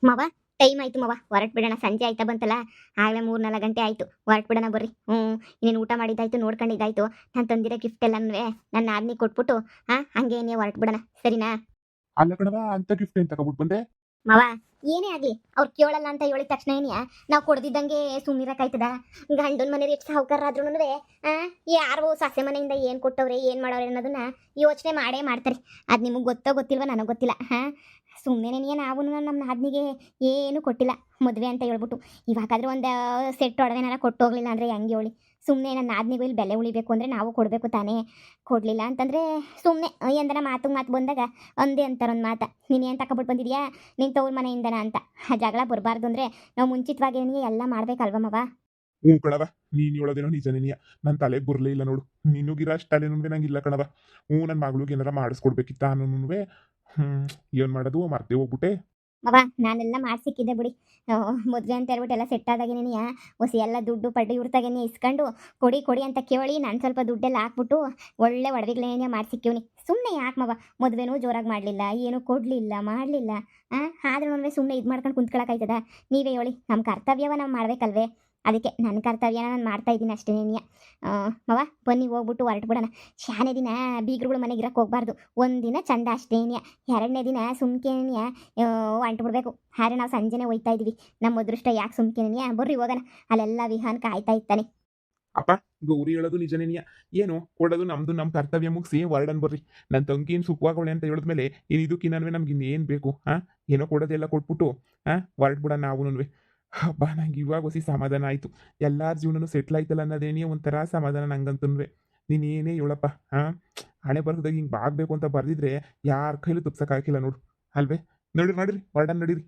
ಮವ time ಆಯ್ತು ಮವ, ಹೊರಟ್ ಬಿಡೋಣ. ಸಂಜೆ ಆಯ್ತಾ ಬಂತಲ್ಲ, ಆಗಲೇ 3-4 ಗಂಟೆ ಆಯ್ತು. ಹೊರಟ್ ಬಿಡೋಣ ಬರ್ರಿ. ಇನ್ನೇನು ಊಟ ಮಾಡಿದ್ದಾಯ್ತು, ನೋಡ್ಕೊಂಡಿದ್ದಾಯ್ತು. ನಾನು ತಂದಿರೋ ಗಿಫ್ಟ್ ಎಲ್ಲನೂ ನನ್ನ ಆದ್ನಿ ಕೊಟ್ಬಿಟ್ಟು ಹಂಗೆ ನೀವು ಹೊರಟ್ ಬಿಡೋಣ, ಸರಿನಾ? ಅಲ್ಲ ಕಣವ, ಅಂತ ಗಿಫ್ಟ್ ಏನ್ ತಗೊಬಿಟ್ಟು ಬಂದೆ? ಮವ ಏನೇ ಆಗ್ಲಿ ಅವ್ರು ಕೇಳಲ್ಲ ಅಂತ ಹೇಳಿದ ತಕ್ಷಣ ಏನಿಯಾ ನಾವು ಕೊಡ್ದಿದ್ದಂಗೆ ಸುಮ್ಮನಿರಕ್ಕಾಯ್ತದ? ಗಂಡನ ಮನೇಲಿ ಎಷ್ಟು ಸಾಹುಕಾರ ಆದ್ರೂ ಯಾರು ಸಸ್ಯ ಮನೆಯಿಂದ ಏನು ಕೊಟ್ಟವ್ರೆ ಏನು ಮಾಡವ್ರೆ ಅನ್ನೋದನ್ನ ಯೋಚನೆ ಮಾಡೇ ಮಾಡ್ತಾರೆ. ಅದು ನಿಮಗೆ ಗೊತ್ತೋ ಗೊತ್ತಿಲ್ವ ನನಗೆ ಗೊತ್ತಿಲ್ಲ. ಸುಮ್ಮನೆ ನಾವು ನಮ್ಮ ನಾದ್ನಿಗೆ ಏನು ಕೊಟ್ಟಿಲ್ಲ ಮದುವೆ ಅಂತ ಹೇಳ್ಬಿಟ್ಟು. ಇವಾಗಾದ್ರೂ ಒಂದು ಸೆಟ್ ಒಡವೆನಾರ ಕೊಟ್ಟು ಹೋಗ್ಲಿಲ್ಲ ಅಂದರೆ ಹೆಂಗೆ ಹೇಳಿ? ಸುಮ್ಮನೆ ನನ್ನ ನಾದ್ನಿಗೂ ಇಲ್ಲಿ ಬೆಲೆ ಉಳಿಬೇಕು ಅಂದರೆ ನಾವು ಕೊಡಬೇಕು ತಾನೇ. ಕೊಡಲಿಲ್ಲ ಅಂತಂದರೆ ಸುಮ್ಮನೆ ಎಂದನ ಮಾತು ಬಂದಾಗ ಒಂದೇ ಅಂತಾರೊಂದು ಮಾತು, ನೀನು ಏನು ತಗೊಬಿಟ್ಟು ಬಂದಿದ್ಯಾ ನಿನ್ನ ತವ್ರ ಮನೆಯಿಂದನ ಅಂತ. ಆ ಜಗಳ ಬರಬಾರ್ದು ಅಂದರೆ ನಾವು ಮುಂಚಿತವಾಗಿ ಎಲ್ಲ ಮಾಡ್ಬೇಕಲ್ವ ಮವ? ಹ್ಞೂ ಕಣವ, ನೀನ್ ಹೇಳೋದೇನೋ ನಿಜನೇನಿಯ. ನನ್ನ ತಲೆಗೆ ಬರಲೇ ಇಲ್ಲ ನೋಡು. ನಿನಗಿರೋ ಅಷ್ಟು ತಲೆನೂ ನಂಗೆ ಇಲ್ಲ ಕಣವ. ನನ್ನ ಮಗಳಿಗೆ ಏನಾರ ಮಾಡಿಸ್ಕೊಡ್ಬೇಕಿತ್ತ ಅನ್ನೋನು. ಏನು ಮಾಡೋದು, ಮರ್ತೇ ಹೋಗ್ಬಿಟ್ಟೆ. ಮವ ನಾನೆಲ್ಲ ಮಾಡ್ಸಿಕ್ಕಿದ್ದೆ ಬಿಡಿ. ಮದುವೆ ಅಂತ ಹೇಳ್ಬಿಟ್ಟು ಎಲ್ಲ ಸೆಟ್ ಆದಾಗೇನೆ ಹೊಸ ಎಲ್ಲ ದುಡ್ಡು ಪಡ್ಡು ಇವ್ರ ತಗೇನೆ ಇಸ್ಕೊಂಡು ಕೊಡಿ ಅಂತ ಕೇಳಿ ನಾನು ಸ್ವಲ್ಪ ದುಡ್ಡೆಲ್ಲ ಹಾಕ್ಬಿಟ್ಟು ಒಳ್ಳೆ ಒಡವೆಗಳೇನೇ ಮಾಡ್ಸಿಕ್ಕಿವ್ನಿ. ಸುಮ್ಮನೆ ಯಾಕೆ ಮವ, ಮದುವೆನೂ ಜೋರಾಗಿ ಮಾಡಲಿಲ್ಲ, ಏನೂ ಕೊಡಲಿಲ್ಲ ಮಾಡಲಿಲ್ಲ. ಆದ್ರೂ ಸುಮ್ಮನೆ ಇದು ಮಾಡ್ಕೊಂಡು ಕುಂತ್ಕೊಳಕ್ಕಾಯ್ತದ? ನೀವೇ ಹೇಳಿ, ನಮ್ಮ ಕರ್ತವ್ಯವ ನಾವು ಮಾಡಬೇಕಲ್ವೇ? ಅದಕ್ಕೆ ನನ್ನ ಕರ್ತವ್ಯನ ನಾನು ಮಾಡ್ತಾ ಇದ್ದೀನಿ ಅಷ್ಟೇನೇನಿಯ. ಮವ ಬನ್ನಿ ಹೋಗ್ಬಿಟ್ಟು ಹೊರಟ್ಬಿಡೋಣ. ಶಾನೆ ದಿನ ಬೀಗ್ರುಗಳು ಮನೆಗೆ ಇರಕ್ಕೆ ಹೋಗ್ಬಾರ್ದು. ಒಂದಿನ ಚಂದ ಅಷ್ಟೇನಿಯ. 2ನೇ ದಿನ ಸುಮ್ಕೇನಿಯ ಹೊಂಟ್ಬಿಡ್ಬೇಕು. ಆದ್ರೆ ನಾವು ಸಂಜೆನೆ ಹೋಯ್ತಾ ಇದೀವಿ. ನಮ್ಮ ಅದೃಷ್ಟ ಯಾಕೆ ಸುಮ್ಕೇನಿಯ? ಬರ್ರಿ ಹೋಗೋಣ. ಅಲ್ಲೆಲ್ಲ ವಿಹಾನ್ ಕಾಯ್ತಾ ಇರ್ತಾನೆ. ಅಪ್ಪ, ಗೌರಿ ಹೇಳೋದು ನಿಜನೇನಿಯ. ಏನು ಕೊಡೋದು ನಮ್ದು, ನಮ್ಮ ಕರ್ತವ್ಯ ಮುಗಿಸಿ ಹೊರಡನ್ ಬರ್ರಿ. ನನ್ನ ತಂಗಿನ ಸುಖವಾಗೋಳೆ ಅಂತ ಹೇಳಿದ್ಮೇಲೆ ಇದಕ್ಕಿನ್ನೂ ನಮ್ಗೆ ಇನ್ನೇನು ಬೇಕು? ಏನೋ ಕೊಡೋದೆಲ್ಲ ಕೊಟ್ಬಿಟ್ಟು ಹೊರಟ್ಬಿಡ ನಾವುನುವೆ. ಹಬ್ಬ, ನಂಗೆ ಇವಾಗ ಹೊಸಿ ಸಮಾಧಾನ ಆಯಿತು. ಎಲ್ಲರ ಜೀವನನೂ ಸೆಟ್ಲ್ ಆಯ್ತಲ್ಲ ಅನ್ನೋದೇನೇ ಒಂಥರ ಸಮಾಧಾನ ನಂಗಂತನ್ವೆ. ನೀನು ಏನೇ ಹೇಳಪ್ಪ, ಹಣೆ ಬರೋದಾಗ ಹಿಂಗೆ ಬಾಗಬೇಕು ಅಂತ ಬರ್ದಿದ್ರೆ ಯಾರ ಕೈಲೂ ತುಪ್ಸಕ್ಕಾಗಿಲ್ಲ ನೋಡು, ಅಲ್ವೇ? ನಡೀರಿ ಹೊರಡನ್ ನಡೀರಿ.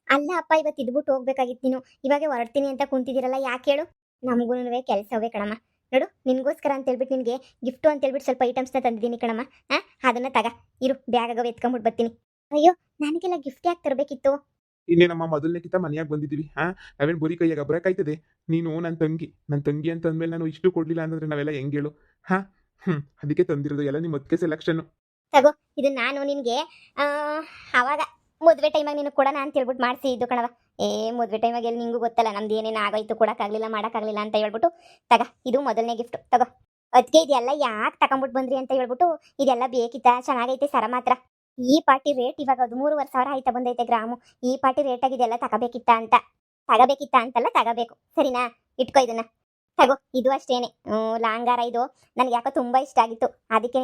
ಅಲ್ಲ ಅಪ್ಪ, ಇವತ್ತು ಇದ್ಬಿಟ್ಟು ಹೋಗ್ಬೇಕಾಗಿತ್ತು ನೀನು. ಇವಾಗ ಹೊರಡ್ತೀನಿ ಅಂತ ಕುಂತಿದ್ದೀರಲ್ಲ, ಯಾಕೆ ಹೇಳು? ನಮಗೂ ಕೆಲಸವೇ ಕಣಮ್ಮ. ನೋಡು, ನಿನ್ಗೋಸ್ಕರ ಅಂತ ಹೇಳ್ಬಿಟ್ಟು ನಿನಗೆ ಗಿಫ್ಟು ಅಂತ ಹೇಳ್ಬಿಟ್ಟು ಸ್ವಲ್ಪ ಐಟಮ್ಸ್ನ ತಂದಿದ್ದೀನಿ ಕಣಮ್ಮ. ಅದನ್ನ ತಗ, ಇರು ಬ್ಯಾಗ್ ಆಗೋ ಎತ್ಕೊಂಬಿಟ್ಟು ಬರ್ತೀನಿ. ಅಯ್ಯೋ, ನನಗೆಲ್ಲ ಗಿಫ್ಟ್ ಯಾಕೆ ತರಬೇಕಿತ್ತು? ಇನ್ನೇ ನಮ್ಮ ಮೊದಲನೇ ಕಿತ್ತ ಮನೆಯಾಗ ಬಂದಿದ್ದೀವಿ. ನಾವೇನು ಬರೀ ಕೈಯಾಗ ಬರೋಕ್ಕಾಯ್ತದೆ? ನೀನು ನನ್ನ ತಂಗಿ ಅಂತ ಅಂದಮೇಲೆ ನಾನು ಇಷ್ಟು ಕೊಡಲಿಲ್ಲ ಅಂತಂದ್ರೆ ನಾವೆಲ್ಲ ಹೆಂಗೆ ಹೇಳು? ಅದಕ್ಕೆ ತಂದಿರೋದು ಎಲ್ಲ ನಿಮ್ಮ ಅದಕ್ಕೆ ಸೆಲೆಕ್ಷನ್ನು. ತಗೋ, ಇದು ನಾನು ನಿನಗೆ ಆವಾಗ ಮದುವೆ ಟೈಮಾಗ ನೀನು ಕೊಡೋಣ ಅಂತ ಹೇಳ್ಬಿಟ್ಟು ಮಾಡಿಸಿ ಇದ್ದು ಕಣವ. ಮದುವೆ ಟೈಮಾಗ ಎಲ್ಲಿ ನಿಂಗೂ ಗೊತ್ತಲ್ಲ ನಮ್ದು ಏನೇನು ಆಗೋಯ್ತು, ಕೊಡೋಕ್ಕಾಗಲಿಲ್ಲ ಮಾಡೋಕ್ಕಾಗಲಿಲ್ಲ ಅಂತ ಹೇಳ್ಬಿಟ್ಟು. ತಗ, ಇದು ಮೊದಲನೇ ಗಿಫ್ಟು ತಗೋ. ಅದಕ್ಕೆ ಇದೆಲ್ಲ ಯಾಕೆ ತಗೊಂಬಿಟ್ಟು ಬಂದ್ರಿ ಅಂತ ಹೇಳ್ಬಿಟ್ಟು ಇದೆಲ್ಲ ಬೇಕಿತ್ತಾ? ಚೆನ್ನಾಗೈತೆ ಸರ ಮಾತ್ರ. ಈ ಪಾರ್ಟಿ ರೇಟ್ ಇವಾಗ 13,500 ಆಯ್ತಾ ಬಂದೈತೆ ಗ್ರಾಮು. ಈ ಪಾರ್ಟಿ ರೇಟಾಗಿ ಇದೆಲ್ಲ ತಗೋಬೇಕಿತ್ತ ಅಂತಲ್ಲ, ತಗೋಬೇಕು, ಸರಿನಾ? ಇಟ್ಕೋ ಇದನ್ನ. ತಗೋ, ಇದು ಅಷ್ಟೇನೆ ಲಾಂಗಾರ. ಇದು ನನಗೆ ಯಾಕೋ ತುಂಬ ಇಷ್ಟ ಆಗಿತ್ತು, ಅದಕ್ಕೆ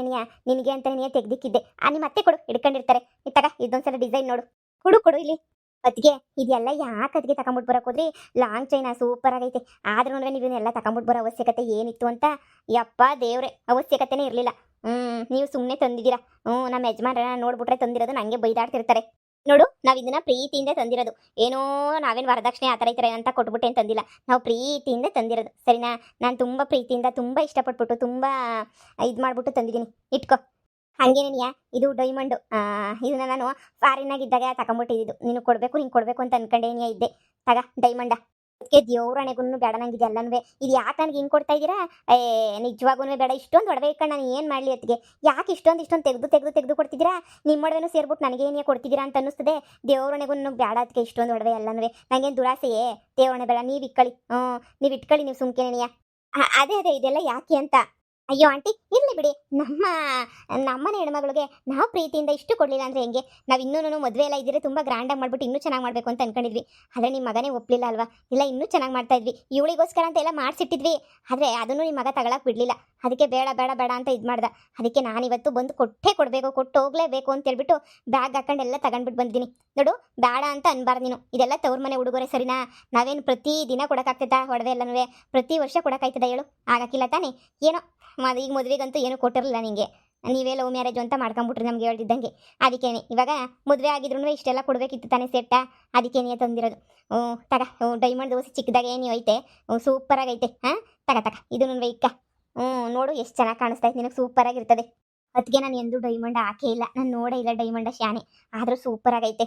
ನಿನಗೆ ಅಂತ ತೆಗ್ದಿಕ್ಕಿದ್ದೆ. ನಿಮ್ಮ ಅತ್ತೆ ಕೊಡು, ಹಿಡ್ಕೊಂಡಿರ್ತಾರೆ. ತಗ, ಇದೊಂದ್ಸಲ ಡಿಸೈನ್ ನೋಡು. ಕೊಡು ಇಲ್ಲಿ. ಅದಕ್ಕೆ ಇದೆಲ್ಲ ಯಾಕೆ ಅದಕ್ಕೆ ತಗೊಂಬಿಟ್ಟು ಬರೋಕೆ ಹೋದ್ರಿ? ಲಾಂಗ್ ಚೈನಾ ಸೂಪರ್ ಆಗೈತೆ. ಆದ್ರೂ ನೀವನ್ನೆಲ್ಲ ತಗೊಂಬಿಟ್ಟು ಬರೋ ಅವಶ್ಯಕತೆ ಏನಿತ್ತು ಅಂತ? ಯಪ್ಪ ದೇವ್ರೆ, ಅವಶ್ಯಕತೆನೇ ಇರಲಿಲ್ಲ. ನೀವು ಸುಮ್ಮನೆ ತಂದಿದ್ದೀರಾ. ನಮ್ಮ ಯಜಮಾನ್ರನ್ನ ನೋಡ್ಬಿಟ್ರೆ ತಂದಿರೋದು ನನಗೆ ಬೈದಾಡ್ತಿರ್ತಾರೆ. ನೋಡು, ನಾವು ಇದನ್ನ ಪ್ರೀತಿಯಿಂದ ತಂದಿರೋದು. ಏನೋ ನಾವೇನು ವರದಕ್ಷಿಣೆ ಆ ಥರ ಈ ಥರ ಅಂತ ಕೊಟ್ಬಿಟ್ಟು ಏನು ತಂದಿಲ್ಲ. ನಾವು ಪ್ರೀತಿಯಿಂದ ತಂದಿರೋದು, ಸರಿನಾ? ನಾನು ತುಂಬ ಪ್ರೀತಿಯಿಂದ, ತುಂಬ ಇಷ್ಟಪಟ್ಬಿಟ್ಟು, ತುಂಬ ಇದು ಮಾಡಿಬಿಟ್ಟು ತಂದಿದ್ದೀನಿ. ಇಟ್ಕೋ. ಹಾಗೇನೇನಿಯಾ, ಇದು ಡೈಮಂಡು. ಇದನ್ನ ನಾನು ಫಾರಿನಾಗಿದ್ದಾಗ ತಗೊಂಬಿಟ್ಟಿದ್ದು. ನೀನು ಕೊಡಬೇಕು ಅಂತ ಅನ್ಕೊಂಡೇನಿಯಾ ಇದ್ದೆ. ತಗ, ಡೈಮಂಡ. ಅದಕ್ಕೆ ದೇವ್ರಣೆಗೂ ಬೇಡ ನಂಗಿದೆ ಎಲ್ಲನೂ. ಇದು ಯಾಕೆ ನನಗೆ ಹಿಂಗೆ ಕೊಡ್ತಾ ಇದ್ದೀರಾ? ನಿಜವಾಗೂ ಬೇಡ. ಇಷ್ಟೊಂದು ಒಡವೆ ಇಟ್ಕೊಂಡು ನಾನು ಏನು ಮಾಡಲಿ? ಅದಕ್ಕೆ ಯಾಕೆ ಇಷ್ಟೊಂದು ತೆಗೆದು ಕೊಡ್ತಿದ್ದೀರಾ? ನಿಮ್ಮ ಒಡವೆನೂ ಸೇರ್ಬಿಟ್ಟು ನನಗೇನೇ ಕೊಡ್ತಿದ್ದೀರಾ ಅಂತ ಅನ್ನಿಸ್ತದೆ. ದೇವ್ರಣೆಗೂ ಬೇಡ ಅದಕ್ಕೆ ಇಷ್ಟೊಂದು ಒಡವೆ ಎಲ್ಲನೂ. ನನಗೇನು ದುರಾಸೆಯೇ? ದೇವ್ರಣೆ ಬೇಡ, ನೀವು ಇಟ್ಕೊಳ್ಳಿ. ನೀವು ಇಟ್ಕೊಳ್ಳಿ, ನೀವು ಸುಮ್ಕೇನೇನಿಯಾ. ಅದೇ ಇದೆಲ್ಲ ಯಾಕೆ ಅಂತ. ಅಯ್ಯೋ ಆಂಟಿ, ಇರಲಿ ಬಿಡಿ. ನಮ್ಮನೆ ಹೆಣ್ಮಗಳಿಗೆ ನಾವು ಪ್ರೀತಿಯಿಂದ ಇಷ್ಟು ಕೊಡಲಿಲ್ಲ ಅಂದರೆ ಹೆಂಗೆ? ನಾವು ಇನ್ನೂ ಮದುವೆ ಎಲ್ಲ ಇದ್ದರೆ ತುಂಬ ಗ್ರ್ಯಾಂಡಾಗಿ ಮಾಡ್ಬಿಟ್ಟು ಇನ್ನೂ ಚೆನ್ನಾಗಿ ಮಾಡಬೇಕು ಅಂತ ಅನ್ಕೊಂಡಿದ್ವಿ. ಆದರೆ ನಿಮ್ಮ ಮಗನೇ ಒಪ್ಪಲಿಲ್ಲ ಅಲ್ವಾ? ಇಲ್ಲ, ಇನ್ನೂ ಚೆನ್ನಾಗಿ ಮಾಡ್ತಾ ಇದ್ವಿ. ಇವಳಿಗೋಸ್ಕರ ಅಂತ ಎಲ್ಲ ಮಾಡಿಸಿಟ್ಟಿದ್ವಿ. ಆದರೆ ಅದನ್ನು ನಿಮ್ಮ ಮಗ ತಗೊಳಕ್ಕೆ ಬಿಡಲಿಲ್ಲ. ಅದಕ್ಕೆ ಬೇಡ ಅಂತ ಇದು ಮಾಡ್ದೆ. ಅದಕ್ಕೆ ನಾನಿವತ್ತು ಬಂದು ಕೊಟ್ಟು ಹೋಗಲೇಬೇಕು ಅಂತ ಹೇಳ್ಬಿಟ್ಟು ಬ್ಯಾಗ್ ಹಾಕೊಂಡು ಎಲ್ಲ ತಗೊಂಡ್ಬಿಟ್ಟು ಬಂದಿದ್ದೀನಿ. ನೋಡು, ಬೇಡ ಅಂತ ಅನ್ಬಾರ್ದು ನೀನು. ಇದೆಲ್ಲ ತವ್ರ ಮನೆ ಉಡುಗೊರೆ, ಸರಿನಾ? ನಾವೇನು ಪ್ರತಿ ದಿನ ಕೊಡೋಕ್ಕಾಗ್ತೈತಾ ಒಡವೆ ಎಲ್ಲನೂ? ಪ್ರತಿ ವರ್ಷ ಕೊಡೋಕ್ಕಾಯ್ತದ ಹೇಳು? ಆಗಕ್ಕಿಲ್ಲ ತಾನೇ? ಏನೋ ಈಗ ಮದುವೆಗಂತೂ ಏನೂ ಕೊಟ್ಟಿರಲಿಲ್ಲ ನಿಮಗೆ. ನೀವೇ ಲವ್ ಮ್ಯಾರೇಜ್ ಅಂತ ಮಾಡ್ಕೊಂಬಿಟ್ರಿ ನಮಗೆ ಹೇಳ್ತಿದ್ದಂಗೆ. ಅದಕ್ಕೇನೆ ಇವಾಗ ಮದುವೆ ಆಗಿದ್ರು ಇಷ್ಟೆಲ್ಲ ಕೊಡಬೇಕಿತ್ತು ತಾನೇ ಸೆಟ್ಟ. ಅದಕ್ಕೇನೆ ತಂದಿರೋದು. ತಗ, ಡೈಮಂಡ್ ದೋಸೆ ಚಿಕ್ಕದಾಗೆ ಏನು ಐತೆ, ಸೂಪರಾಗೈತೆ. ತಗ ಇದನ್ನು ಇಕ್ಕ. ನೋಡು ಎಷ್ಟು ಚೆನ್ನಾಗಿ ಕಾಣಿಸ್ತಾ ಇತ್ತು ನಿನಗೆ, ಸೂಪರಾಗಿರ್ತದೆ. ಅದಕ್ಕೆ ನಾನು ಎಂದೂ ಡೈಮಂಡ್ ಹಾಕೇ ಇಲ್ಲ, ನಾನು ನೋಡೇ ಇಲ್ಲ ಡೈಮಂಡ ಶಾನೆ. ಆದರೂ ಸೂಪರಾಗೈತೆ.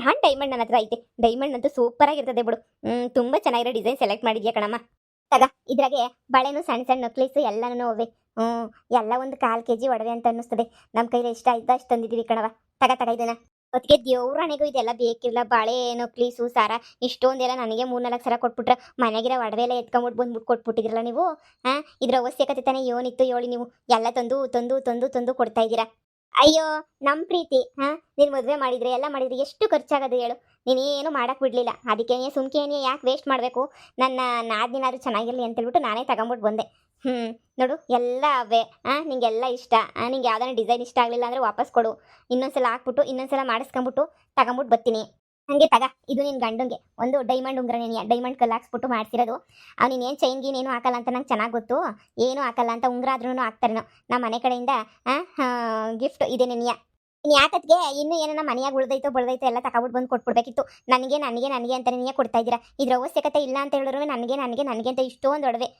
ನಾನು ಡೈಮಂಡ್ ನನ್ನ ಹತ್ರ ಐತೆ. ಡೈಮಂಡ್ ಅಂತೂ ಸೂಪರಾಗಿರ್ತದೆ ಬಿಡು. ತುಂಬ ಚೆನ್ನಾಗಿರೋ ಡಿಸೈನ್ ಸೆಲೆಕ್ಟ್ ಮಾಡಿದ್ಯಾ ಕಣಮ್ಮ. ತಗ, ಇದ್ರಾಗೆ ಬಳೆನೂ ಸಣ್ಣ ನಕ್ಲೀಸು ಎಲ್ಲನೂ ಅವೆ. ಎಲ್ಲ ಒಂದು 1/4 kg ಒಡವೆ ಅಂತ ಅನ್ನಿಸ್ತದೆ. ನಮ್ಮ ಕೈಲಿ ಎಷ್ಟು ಆಯ್ತು ಅಷ್ಟು ತಂದಿದ್ದೀವಿ ಕಣವ. ತಗ ಇದನ್ನ. ಅದಕ್ಕೆ ದೇವ್ರಾಣೆಗೂ ಇದೆಲ್ಲ ಬೇಕಿಲ್ಲ. ಬಾಳೆಹಣ್ಣು, ನಕ್ಲೀಸು, ಸರ ಇಷ್ಟೊಂದೆಲ್ಲ ನನಗೆ 3-4 ಸರ ಕೊಟ್ಬಿಟ್ರೆ ಮನೆಗಿರೋ ಒಡವೆ ಎಲ್ಲ ಎತ್ಕೊಂಬಿಟ್ಟು ಬಂದ್ಬಿಟ್ಟು ಕೊಟ್ಬಿಟ್ಟಿದ್ರಲ್ಲ ನೀವು. ಇದ್ರ ಅವಶ್ಯಕತೆ ತಾನೇ ಏನಿತ್ತು ಹೇಳಿ ನೀವು? ಎಲ್ಲ ತಂದು ತಂದು ತಂದು ತಂದು ಕೊಡ್ತಾ ಇದ್ದೀರಾ. ಅಯ್ಯೋ, ನಮ್ಮ ಪ್ರೀತಿ ನೀನು ಮದುವೆ ಮಾಡಿದ್ರೆ ಎಲ್ಲ ಮಾಡಿದ್ರೆ ಎಷ್ಟು ಖರ್ಚಾಗೋದು ಹೇಳು? ನೀನೇನು ಮಾಡಕ್ಕೆ ಬಿಡಲಿಲ್ಲ. ಅದಕ್ಕೇನೆ ಸುಮ್ಕೇನೆ ಯಾಕೆ ವೇಸ್ಟ್ ಮಾಡಬೇಕು? ನನ್ನ ನಾದಿನಾದ್ರೂ ಚೆನ್ನಾಗಿರಲಿ ಅಂತೇಳ್ಬಿಟ್ಟು ನಾನೇ ತಗೊಂಬಿಟ್ಟು ಬಂದೆ. ಹ್ಞೂ, ನೋಡು ಎಲ್ಲ ಅವೇ. ನಿಂಗೆಲ್ಲ ಇಷ್ಟ. ನಿಂಗೆ ಯಾವ್ದಾನ ಡಿಸೈನ್ ಇಷ್ಟ ಆಗಲಿಲ್ಲ ಅಂದರೆ ವಾಪಸ್ ಕೊಡು. ಇನ್ನೊಂದ್ಸಲ ಹಾಕ್ಬಿಟ್ಟು ಇನ್ನೊಂದ್ಸಲ ಮಾಡಿಸ್ಕೊಂಬಿಟ್ಟು ತಗೊಂಬಿಟ್ಟು ಬರ್ತೀನಿ. ಹಂಗೆ ತಗ, ಇದು ನಿನ್ನ ಗಂಡಂಗೆ ಒಂದು ಡೈಮಂಡ್ ಉಂಗ್ರ. ನೀನು ಡೈಮಂಡ್ ಕಲ್ಲು ಹಾಕ್ಸ್ಬಿಟ್ಟು ಮಾಡ್ಸಿರೋದು. ನೀನೇನು ಚೈನ್ ಗೀನ್ ಏನು ಹಾಕಲ್ಲ ಅಂತ ನಂಗೆ ಚೆನ್ನಾಗಿ ಗೊತ್ತು. ಏನು ಹಾಕಲ್ಲ ಅಂತ ಉಂಗ್ರ ಆದ್ರೂ ಹಾಕ್ತಾರೇನೋ ನಮ್ಮ ಮನೆ ಕಡೆಯಿಂದ. ಗಿಫ್ಟ್ ಇದೆ ನಿನ್ಯ. ನೀನು ಯಾಕತ್ಗೆ ಇನ್ನೂ ಏನನ್ನ ಮನೆಯಾಗ ಉಳ್ದೈತೋ ಬಳ್ದೈತೋ ಎಲ್ಲ ತಗೊಬಿಟ್ಟು ಬಂದು ಕೊಟ್ಬಿಡ್ಬೇಕಿತ್ತು. ನನಗೆ ನನಗೆ ನನಗೆ ಅಂತ ನೀನೇ ಕೊಡ್ತಾ ಇದ್ದೀರಾ. ಇದ್ರ ಅವಶ್ಯಕತೆ ಇಲ್ಲ ಅಂತ ಹೇಳಿದ್ರು ನನಗೆ ನನಗೆ ನನಗೆ ಅಂತ ಇಷ್ಟೊಂದು ಒಡವೆ.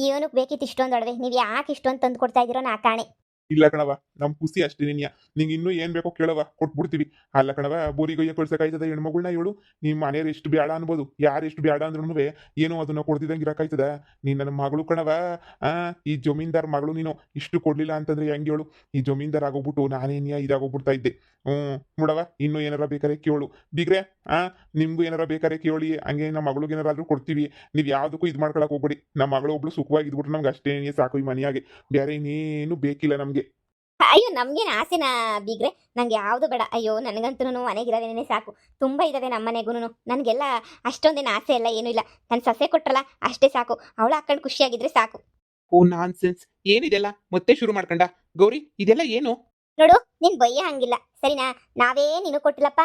ಏನಕ್ಕೆ ಬೇಕಿತ್ತು ಇಷ್ಟೊಂದು ಒಡವೆ? ನೀವು ಯಾಕೆ ಇಷ್ಟೊಂದು ತಂದು ಕೊಡ್ತಾ ಇದ್ದೀರೋ ನಾ ಕಾಣೆ. ಇಲ್ಲ ಕಣವ, ನಮ್ ಖುಷಿ ಅಷ್ಟೇ ನಿನ್ಯ. ನಿಂಗೆ ಇನ್ನೂ ಏನ್ ಬೇಕೋ ಕೇಳವ, ಕೊಟ್ಬಿಡ್ತೀವಿ. ಅಲ್ಲ ಕಣವ, ಬೋರಿಗೊಯ್ಯ ಕಳ್ಸಕ್ಕಾಯ್ತದ ಹೆಣ್ಮಗಳನ್ನ ಹೇಳು? ನಿಮ್ಮ ಮನೆಯವ್ರು ಎಷ್ಟು ಬೇಡ ಅನ್ಬೋದು, ಯಾರು ಎಷ್ಟು ಬೇಡ ಅಂದ್ರೂ ಏನೋ ಅದನ್ನ ಕೊಡ್ತಿದ್ದಂಗೆ ಇರಕ್ಕಾಯ್ತದ? ನೀನ್ ನನ್ನ ಮಗಳು ಕಣವ. ಈ ಜಮೀನ್ದಾರ್ ಮಗಳು ನೀನು. ಇಷ್ಟು ಕೊಡ್ಲಿಲ್ಲ ಅಂತಂದ್ರೆ ಹೆಂಗೆ ಹೇಳು? ಈ ಜಮೀನ್ದಾರ್ ಆಗೋಗ್ಬಿಟ್ಟು ನಾನೇನಿಯ ಇದಾಗೋಗ್ಬಿಡ್ತಾ ಇದ್ದೆ. ನೋಡವ, ಇನ್ನೂ ಏನಾರ ಬೇಕಾರೆ ಕೇಳು ಬಿಗ್ರೆ. ನಿಮ್ಗೂ ಏನಾರ ಬೇಕಾರೆ ಕೇಳಿ, ಹಂಗೆ ನಮ್ಮ ಮಗಳಿಗೆ ಏನಾರಾದ್ರೂ ಕೊಡ್ತೀವಿ. ನೀವು ಯಾವುದಕ್ಕೂ ಇದು ಮಾಡ್ಕೊಳಕ್ ಹೋಗ್ಬೇಡಿ. ನಮ್ಮ ಮಗಳು ಒಬ್ಳು ಸುಖವಾಗಿದ್ಬಿಟ್ರೆ ನಮ್ಗೆ ಅಷ್ಟೇ ಸಾಕು ಈ ಮನೆಯಾಗೆ. ಬೇರೆ ಇನ್ನೇನು ಬೇಕಿಲ್ಲ ನಮ್ಗೆ. ಅಯ್ಯೋ, ನಮ್ಗೇನು ಆಸೆನಾ ಬೀಗ್ರೆ? ನಂಗೆ ಯಾವುದು ಬೇಡ. ಅಯ್ಯೋ, ನನಗಂತೂ ಮನೆಗಿರೋದೇನೇ ಸಾಕು. ತುಂಬ ಇದ್ದಾವೆ ನಮ್ಮ ಮನೆಗೂ. ನನಗೆಲ್ಲ ಅಷ್ಟೊಂದೇನು ಆಸೆ ಇಲ್ಲ, ಏನೂ ಇಲ್ಲ. ನನ್ನ ಸೊಸೆ ಕೊಟ್ರಲ್ಲ ಅಷ್ಟೇ ಸಾಕು. ಅವಳು ಹಾಕೊಂಡು ಖುಷಿಯಾಗಿದ್ರೆ ಸಾಕು. ಓ ನಾನ್ ಸೆನ್ಸ್, ಏನಿದೆಲ್ಲ ಮತ್ತೆ ಶುರು ಮಾಡ್ಕೊಂಡ ಗೌರಿ? ಇದೆಲ್ಲ ಏನು? ನೋಡು, ನೀನು ಬಯ್ಯ ಹಂಗಿಲ್ಲ ಸರಿನಾ? ನಾವೇ ನೀನು ಕೊಟ್ಟಿಲ್ಲಪ್ಪ.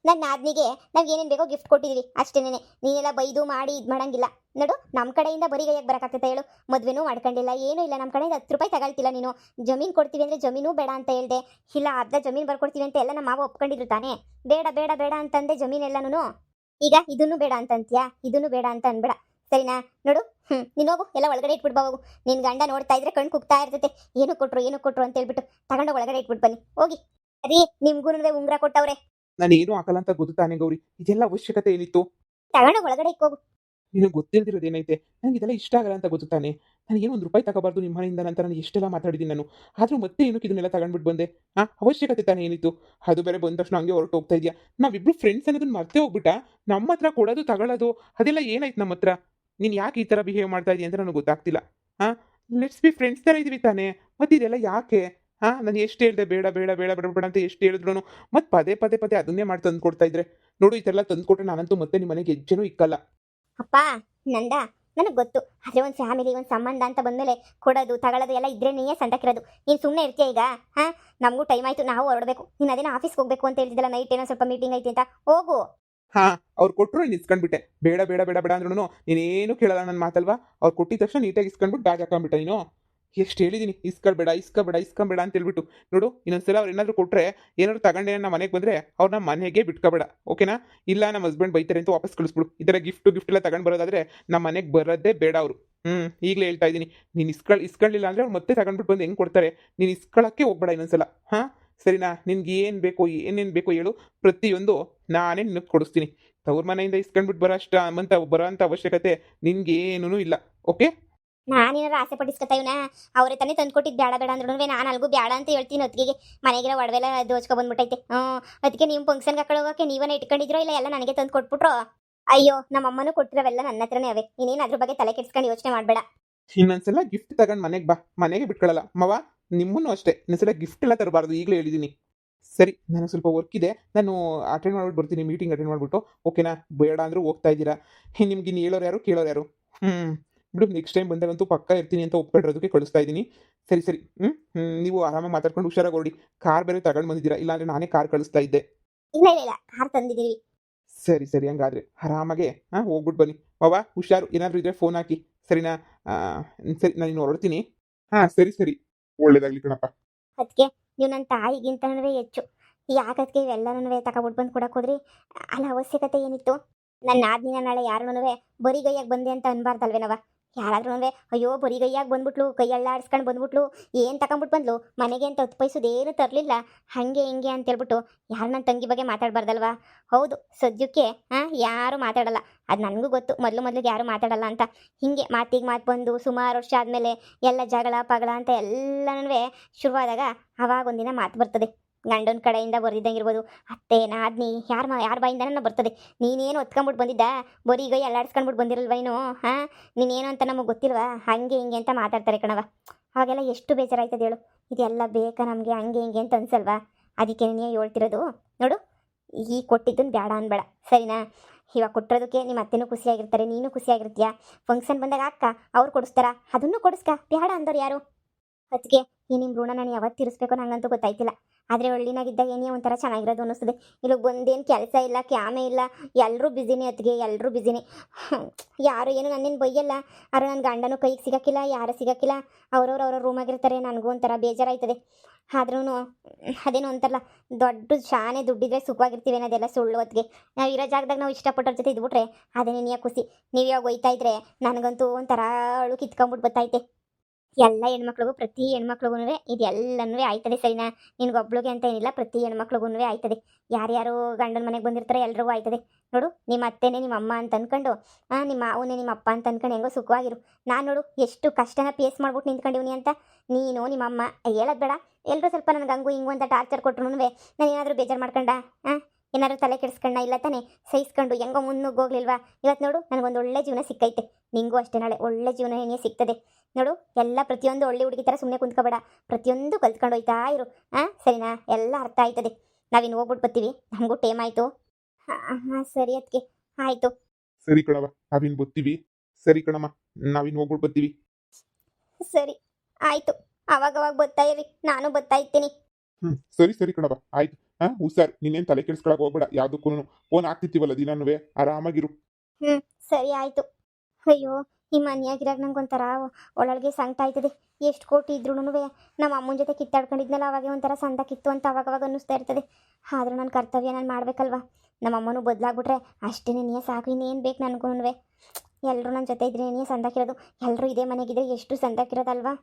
ನನ್ನ ನಾದ್ನಿಗೆ ನಾವು ಏನೇನು ಬೇಕೋ ಗಿಫ್ಟ್ ಕೊಟ್ಟಿದ್ದೀವಿ ಅಷ್ಟೇನೆ. ನೀನೆಲ್ಲ ಬೈದು ಮಾಡಿ ಇದು ಮಾಡಂಗಿಲ್ಲ. ನೋಡು, ನಮ್ಮ ಕಡೆಯಿಂದ ಬರಿಗೈಯಾಗಿ ಬರೋಕ್ಕಾಗ್ತದೆ ಹೇಳು? ಮದುವೆನೂ ಮಾಡ್ಕೊಂಡಿಲ್ಲ, ಏನೂ ಇಲ್ಲ. ನಮ್ಮ ಕಡೆಯಿಂದ 10 ರೂಪಾಯಿ ತಗೊಳ್ತಿಲ್ಲ ನೀನು. ಜಮೀನು ಕೊಡ್ತೀವಿ ಅಂದರೆ ಜಮೀನೂ ಬೇಡ ಅಂತ ಹೇಳ್ದೆ. ಇಲ್ಲ, ಅರ್ಧ ಜಮೀನು ಬರ್ಕೊಡ್ತೀವಿ ಅಂತ ಎಲ್ಲ ನಮ್ಮ ಮಾವ ಒಪ್ಕೊಂಡಿದ್ರು ತಾನೇ. ಬೇಡ ಬೇಡ ಬೇಡ ಅಂತಂದೆ ಜಮೀನೆಲ್ಲನೂ. ಈಗ ಇದನ್ನು ಬೇಡ ಅಂತಂತೀಯಾ? ಇದನ್ನು ಬೇಡ ಅಂತ ಅನ್ಬೇಡ ಸರಿನಾ? ನೋಡು, ನೀನು ಹೋಗು, ಎಲ್ಲ ಒಳಗಡೆ ಇಟ್ಬಿಟ್ಟು ಹೋಗು. ನಿನ್ನ ಗಂಡ ನೋಡ್ತಾ ಇದ್ರೆ ಕಣ್ಣು ಕುಗ್ತಾ ಇರ್ತೈತೆ. ಏನು ಕೊಟ್ರು ಅಂತ ಹೇಳ್ಬಿಟ್ಟು ತಗೊಂಡು ಒಳಗಡೆ ಇಟ್ಬಿಟ್ಟು ಬನ್ನಿ ಹೋಗಿ. ಅದೇ ನಿಮ್ಗೂ ಉಂಗ್ರ ಕೊಟ್ಟವ್ರೆ. ನಾನು ಏನು ಹಾಕಲ್ಲ ಅಂತ ಗೊತ್ತು ತಾನೇ ಗೌರಿ? ಇದೆಲ್ಲ ಅವಶ್ಯಕತೆ ಏನಿತ್ತು? ತಗೊಂಡು ಒಳಗಡೆ ಇಕ್ಕೋಗು. ನಿನಗೆ ಗೊತ್ತಿಲ್ದಿರೋದು ಏನೈತೆ? ನಂಗೆ ಇದೆಲ್ಲ ಇಷ್ಟ ಆಗಲ್ಲ ಅಂತ ಗೊತ್ತು ತಾನೆ. ನನಗೇನು 1 ರೂಪಾಯಿ ತಗೋಬಾರ್ದು ನಿಮ್ಮ ಮನೆಯಿಂದ ಅಂತ ನಾನು ಎಷ್ಟೆಲ್ಲ ಮಾತಾಡಿದ್ದೀನಿ ನಾನು. ಆದರೂ ಮತ್ತೆ ಏನಕ್ಕೆ ಇದನ್ನೆಲ್ಲ ತಗೊಂಡ್ಬಿಟ್ಟು ಬಂದೆ? ಅವಶ್ಯಕತೆ ತಾನೇ ಏನಿತ್ತು? ಅದು ಬೇರೆ ಬಂದ ತಕ್ಷಣ ಹಂಗೆ ಹೊರಟು ಹೋಗ್ತಾ ಇದೆಯಾ? ನಾವಿಬ್ರು ಫ್ರೆಂಡ್ಸ್ ಅನ್ನೋದನ್ನ ಮರ್ತೇ ಹೋಗ್ಬಿಟ್ಟ? ನಮ್ಮ ಹತ್ರ ಕೊಡೋದು ತಗೊಳ್ಳೋದು ಅದೆಲ್ಲ ಏನಾಯ್ತು ನಮ್ಮ ಹತ್ರ? ನೀನು ಯಾಕೆ ಈ ಥರ ಬಿಹೇವ್ ಮಾಡ್ತಾ ಇದೀಯ ಅಂತ ನನಗೆ ಗೊತ್ತಾಗ್ತಿಲ್ಲ. ಲೆಟ್ಸ್ ಬಿ ಫ್ರೆಂಡ್ಸ್ ಥರ ಇದೀವಿ ತಾನೇ, ಮತ್ತು ಇದೆಲ್ಲ ಯಾಕೆ? ನಾನು ಎಷ್ಟು ಹೇಳಿದೆ ಬೇಡ ಬೇಡ ಬೇಡ ಬೇಡ ಬೇಡ ಅಂತ ಎಷ್ಟು ಹೇಳಿದ್ರು ಮತ್ತೆ ಪದೇ ಪದೇ ಪದೇ ಅದನ್ನೇ ಮಾಡಿ ತಂದು ಕೊಡ್ತಾ ಇದ್ರೆ ನೋಡು, ಈ ಥರ ಎಲ್ಲ ತಂದು ಕೊಟ್ಟರೆ ನಾನಂತೂ ಮತ್ತೆ ನಿಮ್ಮ ಮನೆಗೆ ಹೆಜ್ಜೆನೂ ಇಕ್ಕಲ್ಲ. ಅಪ್ಪ ನಂದ, ನನಗೆ ಗೊತ್ತು. ಆದರೆ ಒಂದು ಫ್ಯಾಮಿಲಿ, ಒಂದು ಸಂಬಂಧ ಅಂತ ಬಂದಮೇಲೆ ಕೊಡೋದು ತಗೊಳ್ಳೋದು ಎಲ್ಲ ಇದ್ರೆ ನೀಯೇ ಸಂತಕ್ಕಿರೋದು. ನೀನು ಸುಮ್ಮನೆ ಇರ್ತೀಯ ಈಗ? ನಮಗೂ ಟೈಮ್ ಆಯಿತು, ನಾವು ಹೊರಡಬೇಕು. ನೀನು ಅದೇನೋ ಆಫೀಸ್ಗೆ ಹೋಗಬೇಕು ಅಂತ ಹೇಳ್ತಿದ್ದಲ್ಲ, ನೈಟ್ ಏನೋ ಸ್ವಲ್ಪ ಮೀಟಿಂಗ್ ಐತಿ ಅಂತ. ಹೋಗು. ಅವ್ರು ಕೊಟ್ಟರು ನೀನು ಇಸ್ಕೊಂಡ್ಬಿಟ್ಟೆ. ಬೇಡ ಬೇಡ ಬೇಡ ಬೇಡ ಅಂದ್ರೂ ನೀನೇನು ಕೇಳಲ್ಲ ನನ್ನ ಮಾತಲ್ವಾ? ಅವ್ರು ಕೊಟ್ಟಿದ ತಕ್ಷಣ ನೀಟಾಗಿ ಇಸ್ಕೊಂಡ್ಬಿಟ್ಟು ಬ್ಯಾಗ್ ಹಾಕೊಂಡ್ಬಿಟ್ಟೆ ನೀನು. ಎಷ್ಟು ಹೇಳಿದ್ದೀನಿ ಇಸ್ಕೊಬೇಡ ಇಸ್ಕೊಬೇಡ ಇಸ್ಕೊಂಬೇಡ ಅಂತ ಹೇಳ್ಬಿಟ್ಟು. ನೋಡು, ಇನ್ನೊಂದ್ಸಲ ಅವ್ರು ಏನಾದರೂ ಕೊಟ್ಟರೆ, ಏನಾದ್ರು ತಗೊಂಡೆ ನಮ್ಮ ಮನೆಗೆ ಬಂದರೆ ಅವ್ರನ್ನ ಮನೆಗೆ ಬಿಟ್ಕೋಬೇಡ, ಓಕೆನಾ? ಇಲ್ಲ ನಮ್ಮ ಹಸ್ಬೆಂಡ್ ಬೈತಾರೆ ಅಂತ ವಾಪಸ್ ಕಳಿಸ್ಬಿಡು. ಈ ಥರ ಗಿಫ್ಟ್ ಎಲ್ಲ ತಗೊಂಡು ಬರೋದಾದ್ರೆ ನಮ್ಮ ಮನೆಗೆ ಬರೋದೇ ಬೇಡ ಅವರು. ಈಗಲೇ ಹೇಳ್ತಾ ಇದ್ದೀನಿ. ನೀನು ಇಸ್ಕೊಳ್ಳಿಲ್ಲ ಅಂದರೆ ಅವ್ರು ಮತ್ತೆ ತಗೊಂಡ್ಬಿಟ್ಟು ಬಂದು ಹೆಂಗೆ ಕೊಡ್ತಾರೆ? ನೀನು ಇಸ್ಕೊಳ್ಳೋಕ್ಕೆ ಹೋಗ್ಬೇಡ ಇನ್ನೊಂದ್ಸಲ. ಸರಿನಾ? ನಿನ್ಗೆ ಏನು ಬೇಕೋ ಏನೇನು ಬೇಕೋ ಹೇಳು, ಪ್ರತಿಯೊಂದು ನಾನೇ ನಿನಗೆ ಕೊಡಿಸ್ತೀನಿ. ತವ್ರ ಮನೆಯಿಂದ ಇಸ್ಕೊಂಡ್ಬಿಟ್ಟು ಬರೋ ಅಂಥ ಅವಶ್ಯಕತೆ ನಿನ್ಗೇನೂ ಇಲ್ಲ, ಓಕೆ? ನಾನೇನಾರು ಆಸೆ ಪಡಿಸ್ಕೊತಾ ಇವನ? ಅವರೇ ತಾನೇ ತಂದು ಕೊಟ್ಟಿದ್ದು ಬೇಡ ಬೇಡ ಅಂದ್ರೂ ನಾನು ಅಲ್ಗೂ ಬೇಡ ಅಂತ ಹೇಳ್ತೀನಿ. ಹೊತ್ತಿಗೆ ಮನೆಗಿರೋ ಒಡವೆಲ್ಲ ದೋಚ್ಕೊ ಬಂದ್ಬಿಟ್ಟೈತೆ. ಅದಕ್ಕೆ ನೀವು ಫಂಕ್ಷನ್ಗೆ ಹಾಕೊಳ್ಳೋಕೆ ನೀವೇ ಇಟ್ಕೊಂಡಿದ್ರೋ ಇಲ್ಲ ಎಲ್ಲ ನನಗೆ ತಂದು ಕೊಟ್ಬಿಟ್ರು? ಅಯ್ಯೋ, ನಮ್ಮ ಅಮ್ಮನೂ ಕೊಟ್ಟಿರೋವೆಲ್ಲ ನನ್ನ ಹತ್ರನೇ ಅವೆ. ನೀನೇನು ಅದ್ರ ಬಗ್ಗೆ ತಲೆ ಕೆಡ್ಸ್ಕೊಂಡು ಯೋಚನೆ ಮಾಡಬೇಡ. ಇನ್ನೊಂದ್ಸಲ ಗಿಫ್ಟ್ ತಗೊಂಡು ಮನೆಗೆ ಬಾ, ಮನೆಗೆ ಬಿಟ್ಕೊಳ್ಳಲ್ಲ ಮವ. ನಿಮ್ಮನ್ನು ಅಷ್ಟೇ, ಇನ್ನೊಂದ್ಸಲ ಗಿಫ್ಟ್ ಎಲ್ಲ ತರಬಾರ್ದು, ಈಗಲೇ ಹೇಳಿದ್ದೀನಿ. ಸರಿ, ನನಗೆ ಸ್ವಲ್ಪ ವರ್ಕ್ ಇದೆ, ನಾನು ಅಟೆಂಡ್ ಮಾಡ್ಬಿಟ್ಟು ಬರ್ತೀನಿ, ಮೀಟಿಂಗ್ ಅಟೆಂಡ್ ಮಾಡಿಬಿಟ್ಟು, ಓಕೆನಾ? ಬೇಡ ಅಂದರೂ ಹೋಗ್ತಾ ಇದ್ದೀರಾ. ನಿಮ್ಗೆ ಇನ್ನು ಹೇಳೋರು ಯಾರು ಕೇಳೋರು ಯಾರು? ಬಿಡು, ನೆಕ್ಸ್ಟ್ ಟೈಮ್ ಬಂದಾಗಂತೂ ಪಕ್ಕ ಇರ್ತೀನಿ ಅಂತ ಒಪ್ಪಿಡೋದಕ್ಕೆ ಕಳಿಸ್ತಾ ಇದ್ದೀನಿ. ಸರಿ ಸರಿ, ನೀವು ಆರಾಮಾಗಿ ಮಾತಾಡ್ಕೊಂಡು ಹುಷಾರಾಗಿ ಹೊರಡಿ. ಕಾರ್ ಬೇರೆ ತಗೊಂಡು ಬಂದಿದ್ದೀರಾ, ಇಲ್ಲಾಂದರೆ ನಾನೇ ಕಾರ್ ಕಳಿಸ್ತಾ ಇದ್ದೆ. ಇಲ್ಲ ಇಲ್ಲ ಇಲ್ಲ, ಕಾರ್ ತಂದಿದ್ದೀವಿ. ಸರಿ ಸರಿ, ಹಂಗಾದ್ರೆ ಆರಾಮಾಗೆ ಹೋಗ್ಬಿಟ್ಟು ಬನ್ನಿ. ಮಾವ ಹುಷಾರು, ಏನಾದರೂ ಇದ್ರೆ ಫೋನ್ ಹಾಕಿ, ಸರಿನಾ? ಸರಿ, ನಾನು ಇನ್ನು ಹೊರಡ್ತೀನಿ. ಸರಿ ಸರಿ, ಒಳ್ಳೇದಾಗ್ಲಿ ಕಣಪ್ಪ. ಅದಕ್ಕೆ ನೀವು ನನ್ನ ತಾಯಿಗಿಂತನೂ ಹೆಚ್ಚು. ಯಾಕದಕ್ಕೆ ಇವೆಲ್ಲನೂ ತಗೊಬಿಟ್ಟು ಬಂದು ಕೊಡಕ್ಕೆ ಹೋದ್ರಿ? ಅಲ್ಲ, ಅವಶ್ಯಕತೆ ಏನಿತ್ತು? ನನ್ನ ಆದ್ನಿನ ನಾಳೆ ಯಾರನ್ನೂ ಬರಿಗೈಯಾಗಿ ಬಂದೆ ಅಂತ ಅನ್ಬಾರ್ದಲ್ವೇನವ? ಯಾರಾದ್ರೂ ಅಯ್ಯೋ ಬರಿಗೈಯಾಗಿ ಬಂದ್ಬಿಟ್ಲು, ಕೈಯಲ್ಲಾಡಿಸ್ಕೊಂಡು ಬಂದ್ಬಿಟ್ಲು, ಏನು ತಗೊಂಬಿಟ್ಟು ಬಂದ್ಲು ಮನೆಗೆ ಅಂತ 10 ಪೈಸದೇನು ತರಲಿಲ್ಲ, ಹಾಗೆ ಹಿಂಗೆ ಅಂತ ಹೇಳ್ಬಿಟ್ಟು ಯಾರು ನನ್ನ ತಂಗಿ ಬಗ್ಗೆ ಮಾತಾಡಬಾರ್ದಲ್ವಾ? ಹೌದು, ಸದ್ಯಕ್ಕೆ ಯಾರು ಮಾತಾಡಲ್ಲ. ಅದು ನನಗೂ ಗೊತ್ತು, ಮೊದಲಿಗೆ ಯಾರು ಮಾತಾಡಲ್ಲ ಅಂತ. ಹಿಂಗೆ ಮಾತಿಗೆ ಮಾತು ಬಂದು ಸುಮಾರು ವರ್ಷ ಆದಮೇಲೆ ಎಲ್ಲ ಜಗಳ ಪಗಳ ಅಂತ ಎಲ್ಲನೂ ಶುರುವಾದಾಗ ಅವಾಗ ಒಂದಿನ ಮಾತು ಬರ್ತದೆ. ಗಂಡನ ಕಡೆಯಿಂದ ಬರ್ದಿದ್ದಂಗಿರ್ಬೋದು ಅತ್ತೆ ನಾದ್ನಿ ಯಾರ ಬಾಯಿಂದನ ಬರ್ತದೆ. ನೀನೇನು ಹೊತ್ಕೊಂಬಿಟ್ಟು ಬಂದಿದ್ದ ಬರೀ ಈಗ ಎಲ್ಲಾಡ್ಸ್ಕೊಂಡ್ಬಿಟ್ಟು ಬಂದಿರಲ್ವ ನೀನು? ಹಾಂ, ನೀನೇನು ಅಂತ ನಮಗೆ ಗೊತ್ತಿಲ್ವಾ? ಹಾಗೆ ಹಿಂಗೆ ಅಂತ ಮಾತಾಡ್ತಾರೆ ಕಣವ. ಅವಾಗೆಲ್ಲ ಎಷ್ಟು ಬೇಜಾರಾಯ್ತದೆ ಹೇಳು. ಇದೆಲ್ಲ ಬೇಕಾ ನಮಗೆ ಹಂಗೆ ಹಿಂಗೆ ಅಂತ ಅನ್ಸಲ್ವಾ? ಅದಕ್ಕೆ ನೀನು ಹೇಳ್ತಿರೋದು. ನೋಡು, ಈ ಕೊಟ್ಟಿದ್ದನ್ನು ಬೇಡ ಅನ್ಬೇಡ, ಸರಿನಾ? ಇವಾಗ ಕೊಟ್ಟಿರೋದಕ್ಕೆ ನಿಮ್ಮ ಅತ್ತೆನೂ ಖುಷಿಯಾಗಿರ್ತಾರೆ, ನೀನು ಖುಷಿಯಾಗಿರ್ತೀಯ. ಫಂಕ್ಷನ್ ಬಂದಾಗ ಅಕ್ಕ ಅವ್ರು ಕೊಡಿಸ್ತಾರ, ಅದನ್ನು ಕೊಡಿಸ್ಕ. ಬೇಡ ಅಂದವ್ರು ಯಾರು? ಅದಕ್ಕೆ ಈ ನಿಮ್ಮ ಋಣ ನಾನು ಯಾವತ್ತು ತೀರಿಸ್ಬೇಕು ನಂಗಂತೂ ಗೊತ್ತಾಯ್ತಿಲ್ಲ. ಆದರೆ ಹಳ್ಳಿನಾಗಿದ್ದಾಗ ಏನೇ ಒಂಥರ ಚೆನ್ನಾಗಿರೋದು ಅನ್ನಿಸ್ತದೆ. ಇಲ್ಲಿಗೆ ಬಂದೇನು ಕೆಲಸ ಇಲ್ಲ, ಕ್ಯಾಮೆ ಇಲ್ಲ, ಎಲ್ಲರೂ ಬ್ಯುಸಿನೇ. ಅತ್ತಿಗೆ ಎಲ್ಲರೂ ಬ್ಯುಸಿನೇ. ಯಾರು ಏನು ನನ್ನೇನು ಬೈಯಲ್ಲ. ಆದ್ರೆ ನನ್ನ ಗಂಡನೂ ಕೈಗೆ ಸಿಗೋಕ್ಕಿಲ್ಲ, ಯಾರು ಸಿಗೋಕ್ಕಿಲ್ಲ. ಅವ್ರವ್ರ ರೂಮಾಗಿರ್ತಾರೆ. ನನಗೂ ಒಂಥರ ಬೇಜಾರಾಯ್ತದೆ. ಆದ್ರೂ ಅದೇನೋ ಅಂತಾರಲ್ಲ, ದೊಡ್ಡ ಶಾನೆ ದುಡ್ಡಿದ್ರೆ ಸುಖವಾಗಿರ್ತೀವಿ ಅನ್ನೋದೆಲ್ಲ ಸುಳ್ಳು. ಹೊತ್ತಿಗೆ ನಾವು ಇರೋ ಜಾಗದಾಗ ನಾವು ಇಷ್ಟಪಟ್ಟವ್ರ ಜೊತೆ ಇದ್ಬಿಟ್ರೆ ಅದೇ ನೀನು ಖುಷಿ. ನೀವು ಇವಾಗ ಒಯ್ತಾ ಇದ್ರೆ ನನಗಂತೂ ಒಂಥರ ಅಳು ಕಿತ್ಕೊಂಡ್ಬಿಟ್ಟು ಬತ್ತೈತೆ. ಎಲ್ಲ ಹೆಣ್ಮಕ್ಳಿಗೂ, ಪ್ರತಿ ಹೆಣ್ಮಕ್ಳಿಗೂ ಇದೆಲ್ಲನೂ ಆಯ್ತದೆ, ಸರಿನಾ? ನಿನ್ಗೊಬ್ಳಿಗೆ ಅಂತ ಏನಿಲ್ಲ, ಪ್ರತಿ ಹೆಣ್ಮಕ್ಳಿಗೂ ಆಯ್ತದೆ. ಯಾರ್ಯಾರು ಗಂಡನ ಮನೆಗೆ ಬಂದಿರ್ತಾರೆ ಎಲ್ರಿಗೂ ಆಯ್ತದೆ. ನೋಡು, ನಿಮ್ಮ ಅತ್ತೆನೇ ನಿಮ್ಮ ಅಮ್ಮ ಅಂತ ಅನ್ಕೊಂಡು, ನಿಮ್ಮ ಮಾವನೇ ನಿಮ್ಮ ಅಪ್ಪ ಅಂತ ಅನ್ಕೊಂಡು ಹೆಂಗೋ ಸುಖವಾಗಿರು. ನಾನು ನೋಡು ಎಷ್ಟು ಕಷ್ಟನ ಫೇಸ್ ಮಾಡ್ಬಿಟ್ಟು ನಿಂತ್ಕೊಂಡಿವ್ನಿ ಅಂತ. ನೀನು ನಿಮ್ಮ ಅಮ್ಮ ಹೇಳೋದು ಬೇಡ. ಎಲ್ಲರೂ ಸ್ವಲ್ಪ ನನಗೆ ಹಂಗು ಹಿಂಗು ಅಂತ ಟಾರ್ಚರ್ ಕೊಟ್ರು ನಾನು ಏನಾದರೂ ಬೇಜಾರು ಮಾಡ್ಕೊಂಡ? ಏನಾದ್ರು ತಲೆ ಕೆಡಿಸ್ಕೊಂಡ? ಇಲ್ಲ ತಾನೆ, ಸಹಿಸ್ಕೊಂಡು ಹೆಂಗೋ ಮುನ್ನುಗ್ಗೋಗ್ಲಿಲ್ವಾ? ಇವತ್ತು ನೋಡು, ನನಗೊಂದು ಒಳ್ಳೆ ಜೀವನ ಸಿಕ್ಕೈತೆ. ನಿಂಗೂ ಅಷ್ಟೇ ನಾಳೆ ಒಳ್ಳೆ ಜೀವನ ಏನೇ ಸಿಗ್ತದೆ. ನೋಡು, ಎಲ್ಲ ಪ್ರತಿಯೊಂದು ಒಳ್ಳೆ ಹುಡುಗಿ ಥರ ಸುಮ್ಮನೆ ಕುಂತ್ಕೋಬೇಡ. ಪ್ರತಿಯೊಂದು ಕಲ್ತ್ಕೊಂಡು ಹೋಯ್ತಾ ಇರು. ಸರಿನಾ? ಎಲ್ಲ ಅರ್ಥ ಆಯ್ತದೆ. ನಾವಿನ್ನು ಹೋಗ್ಬಿಟ್ಟು ಬರ್ತೀವಿ, ನಮಗೂ ಟೈಮ್ ಆಯಿತು. ಹಾಂ ಸರಿ ಅದಕ್ಕೆ ಆಯಿತು. ಸರಿ ಕಣವ, ನಾವಿನ್ ಬರ್ತೀವಿ. ಸರಿ ಕಣಮ್ಮ, ನಾವಿನ್ ಹೋಗ್ಬಿಟ್ಟು ಬರ್ತೀವಿ. ಸರಿ ಆಯಿತು. ಅವಾಗವಾಗ ಬರ್ತಾ ಇರಿ, ನಾನು ಬರ್ತಾ ಇರ್ತೀನಿ. ಸರಿ ಕಣವ, ಆಯ್ತು. ಹುಷಾರ್, ನೀನೇನು ತಲೆ ಕೆಡಿಸ್ಕೊಳಕ್ ಹೋಗ್ಬೇಡ. ಯಾವುದಕ್ಕೂ ಫೋನ್ ಆಗ್ತಿರ್ತೀವಲ್ಲ ದಿನಾನುವೆ, ಆರಾಮಾಗಿರು. ಸರಿ ಆಯಿತು. ಅಯ್ಯೋ, ಈ ಮನೆಯಾಗಿರಾಗ ನಂಗೆ ಒಂಥರ ಒಳಗೆ ಸಂಕಟ ಆಯ್ತದೆ. ಎಷ್ಟು ಕೋಟಿ ಇದ್ರೂ ನಮ್ಮ ಅಮ್ಮನ ಜೊತೆ ಕಿತ್ತಾಡ್ಕೊಂಡಿದ್ನಲ್ಲ, ಅವಾಗೆ ಒಂಥರ ಸಂದಕ್ಕಿತ್ತು ಅಂತ ಅವಾಗವಾಗ ಅನ್ನಿಸ್ತಾ ಇರ್ತದೆ. ಆದರೂ ನನ್ನ ಕರ್ತವ್ಯ ನಾನು ಮಾಡಬೇಕಲ್ವಾ? ನಮ್ಮ ಅಮ್ಮನೂ ಬದಲಾಗ್ಬಿಟ್ರೆ ಅಷ್ಟೇ ನೀ ಸಾಕು, ಇನ್ನೇನು ಬೇಕು ನನಗೂ. ಎಲ್ಲರೂ ನನ್ನ ಜೊತೆ ಇದ್ರೆ ನೀ ಸಂದಕ್ಕಿರೋದು. ಎಲ್ಲರೂ ಇದೇ ಮನೆಗಿದ್ರೆ ಎಷ್ಟು ಸಂದಕ್ಕಿರೋದಲ್ವಾ?